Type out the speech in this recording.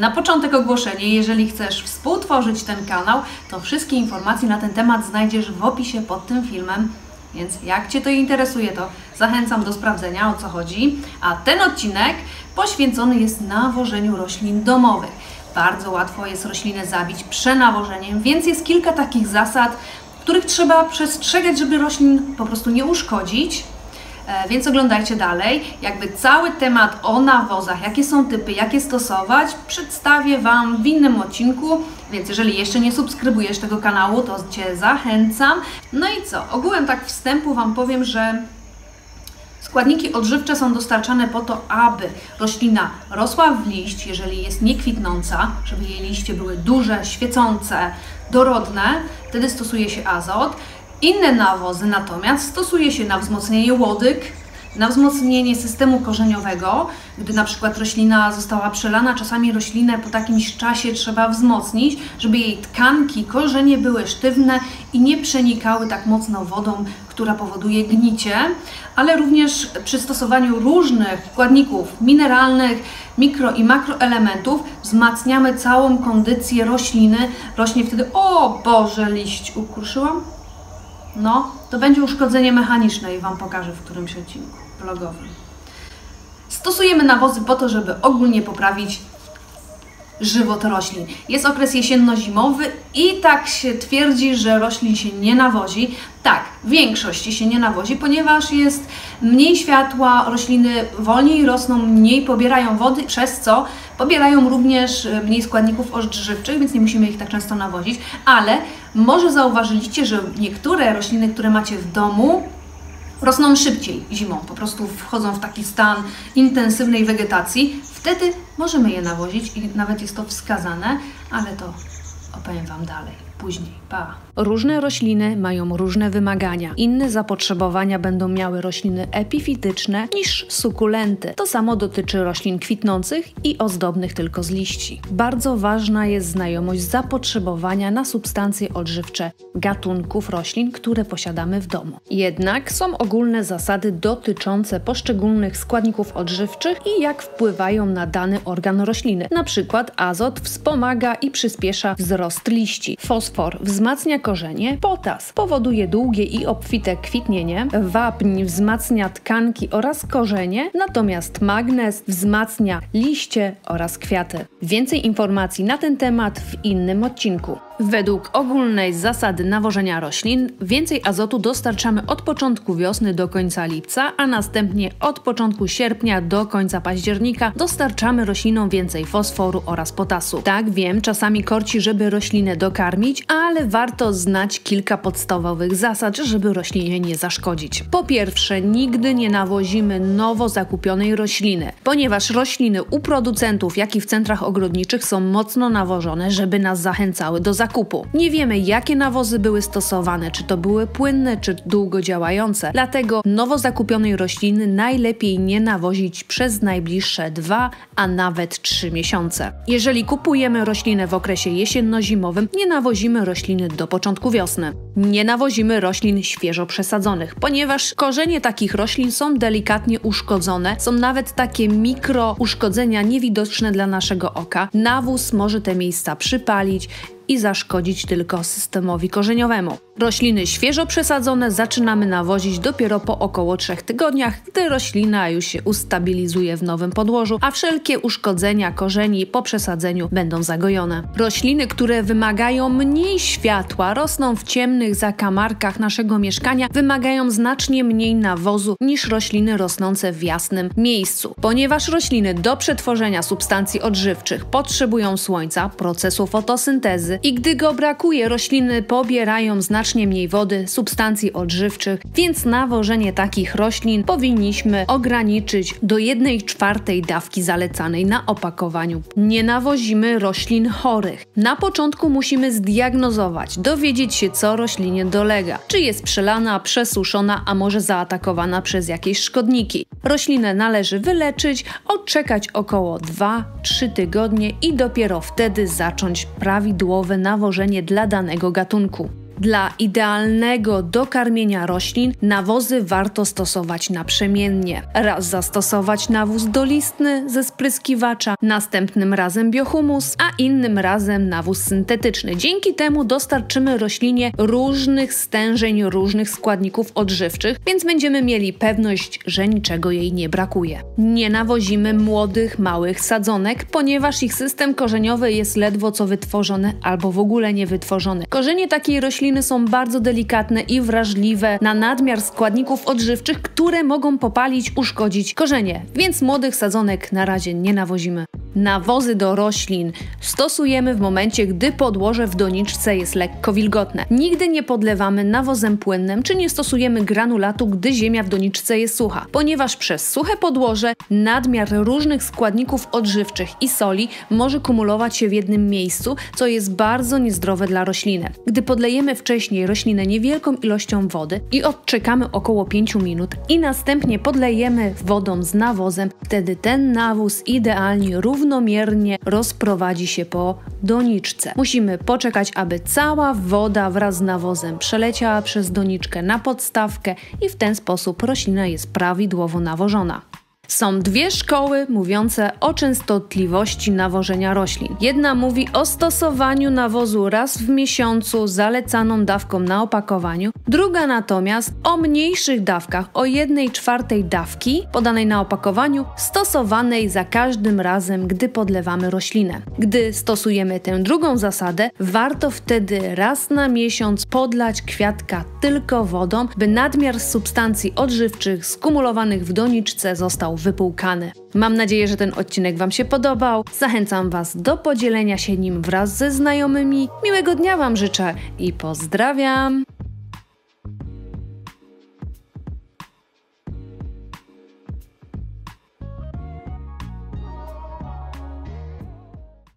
Na początek ogłoszenie, jeżeli chcesz współtworzyć ten kanał, to wszystkie informacje na ten temat znajdziesz w opisie pod tym filmem, więc jak Cię to interesuje, to zachęcam do sprawdzenia, o co chodzi. A ten odcinek poświęcony jest nawożeniu roślin domowych. Bardzo łatwo jest roślinę zabić przenawożeniem, więc jest kilka takich zasad, których trzeba przestrzegać, żeby roślin po prostu nie uszkodzić. Więc oglądajcie dalej. Jakby cały temat o nawozach, jakie są typy, jak je stosować, przedstawię Wam w innym odcinku, więc jeżeli jeszcze nie subskrybujesz tego kanału, to Cię zachęcam. No i co? Ogółem tak wstępu Wam powiem, że składniki odżywcze są dostarczane po to, aby roślina rosła w liść, jeżeli jest niekwitnąca, żeby jej liście były duże, świecące, dorodne, wtedy stosuje się azot. Inne nawozy natomiast stosuje się na wzmocnienie łodyg, na wzmocnienie systemu korzeniowego. Gdy na przykład roślina została przelana, czasami roślinę po jakimś czasie trzeba wzmocnić, żeby jej tkanki, korzenie były sztywne i nie przenikały tak mocno wodą, która powoduje gnicie, ale również przy stosowaniu różnych składników mineralnych, mikro i makroelementów wzmacniamy całą kondycję rośliny. Rośnie wtedy, o Boże, liść ukruszyłam? No, to będzie uszkodzenie mechaniczne i Wam pokażę w którymś odcinku vlogowym. Stosujemy nawozy po to, żeby ogólnie poprawić żywot roślin. Jest okres jesienno-zimowy i tak się twierdzi, że roślin się nie nawozi. Tak, w większości się nie nawozi, ponieważ jest mniej światła, rośliny wolniej rosną, mniej pobierają wody, przez co pobierają również mniej składników odżywczych, więc nie musimy ich tak często nawozić, ale może zauważyliście, że niektóre rośliny, które macie w domu, rosną szybciej zimą, po prostu wchodzą w taki stan intensywnej wegetacji. Wtedy możemy je nawozić i nawet jest to wskazane, ale to opowiem Wam dalej. Później. Pa! Różne rośliny mają różne wymagania. Inne zapotrzebowania będą miały rośliny epifityczne niż sukulenty. To samo dotyczy roślin kwitnących i ozdobnych tylko z liści. Bardzo ważna jest znajomość zapotrzebowania na substancje odżywcze gatunków roślin, które posiadamy w domu. Jednak są ogólne zasady dotyczące poszczególnych składników odżywczych i jak wpływają na dany organ rośliny. Na przykład azot wspomaga i przyspiesza wzrost liści. Fosfor wzmacnia korzenie, potas powoduje długie i obfite kwitnienie, wapń wzmacnia tkanki oraz korzenie, natomiast magnez wzmacnia liście oraz kwiaty. Więcej informacji na ten temat w innym odcinku. Według ogólnej zasady nawożenia roślin więcej azotu dostarczamy od początku wiosny do końca lipca, a następnie od początku sierpnia do końca października dostarczamy roślinom więcej fosforu oraz potasu. Tak, wiem, czasami korci, żeby roślinę dokarmić, ale warto znać kilka podstawowych zasad, żeby roślinie nie zaszkodzić. Po pierwsze, nigdy nie nawozimy nowo zakupionej rośliny, ponieważ rośliny u producentów, jak i w centrach ogrodniczych są mocno nawożone, żeby nas zachęcały do zakupu. Nie wiemy, jakie nawozy były stosowane, czy to były płynne, czy długo działające. Dlatego nowo zakupionej rośliny najlepiej nie nawozić przez najbliższe 2, a nawet 3 miesiące. Jeżeli kupujemy roślinę w okresie jesienno-zimowym, nie nawozimy rośliny do początku wiosny. Nie nawozimy roślin świeżo przesadzonych, ponieważ korzenie takich roślin są delikatnie uszkodzone, są nawet takie mikro uszkodzenia niewidoczne dla naszego oka. Nawóz może te miejsca przypalić i zaszkodzić tylko systemowi korzeniowemu. Rośliny świeżo przesadzone zaczynamy nawozić dopiero po około 3 tygodniach, gdy roślina już się ustabilizuje w nowym podłożu, a wszelkie uszkodzenia korzeni po przesadzeniu będą zagojone. Rośliny, które wymagają mniej światła, rosną w ciemnych zakamarkach naszego mieszkania, wymagają znacznie mniej nawozu niż rośliny rosnące w jasnym miejscu. Ponieważ rośliny do przetworzenia substancji odżywczych potrzebują słońca, procesu fotosyntezy i gdy go brakuje, rośliny pobierają znacznie mniej wody, substancji odżywczych, więc nawożenie takich roślin powinniśmy ograniczyć do 1/4 dawki zalecanej na opakowaniu. Nie nawozimy roślin chorych. Na początku musimy zdiagnozować, dowiedzieć się, co roślinie dolega. Czy jest przelana, przesuszona, a może zaatakowana przez jakieś szkodniki. Roślinę należy wyleczyć, odczekać około 2-3 tygodnie i dopiero wtedy zacząć prawidłowe nawożenie dla danego gatunku. Dla idealnego dokarmienia roślin nawozy warto stosować naprzemiennie. Raz zastosować nawóz dolistny ze spryskiwacza, następnym razem biohumus, a innym razem nawóz syntetyczny. Dzięki temu dostarczymy roślinie różnych stężeń, różnych składników odżywczych, więc będziemy mieli pewność, że niczego jej nie brakuje. Nie nawozimy młodych, małych sadzonek, ponieważ ich system korzeniowy jest ledwo co wytworzony albo w ogóle nie wytworzony. Korzenie takiej rośliny są bardzo delikatne i wrażliwe na nadmiar składników odżywczych, które mogą popalić, uszkodzić korzenie, więc młodych sadzonek na razie nie nawozimy. Nawozy do roślin stosujemy w momencie, gdy podłoże w doniczce jest lekko wilgotne. Nigdy nie podlewamy nawozem płynnym, czy nie stosujemy granulatu, gdy ziemia w doniczce jest sucha, ponieważ przez suche podłoże nadmiar różnych składników odżywczych i soli może kumulować się w jednym miejscu, co jest bardzo niezdrowe dla rośliny. Gdy podlejemy wcześniej roślinę niewielką ilością wody i odczekamy około 5 minut i następnie podlejemy wodą z nawozem, wtedy ten nawóz idealnie równomiernie rozprowadzi się po doniczce. Musimy poczekać, aby cała woda wraz z nawozem przeleciała przez doniczkę na podstawkę i w ten sposób roślina jest prawidłowo nawożona. Są dwie szkoły mówiące o częstotliwości nawożenia roślin. Jedna mówi o stosowaniu nawozu raz w miesiącu zalecaną dawką na opakowaniu, druga natomiast o mniejszych dawkach, o 1/4 dawki podanej na opakowaniu, stosowanej za każdym razem, gdy podlewamy roślinę. Gdy stosujemy tę drugą zasadę, warto wtedy raz na miesiąc podlać kwiatka tylko wodą, by nadmiar substancji odżywczych skumulowanych w doniczce został wypłukany. Mam nadzieję, że ten odcinek Wam się podobał. Zachęcam Was do podzielenia się nim wraz ze znajomymi. Miłego dnia Wam życzę i pozdrawiam!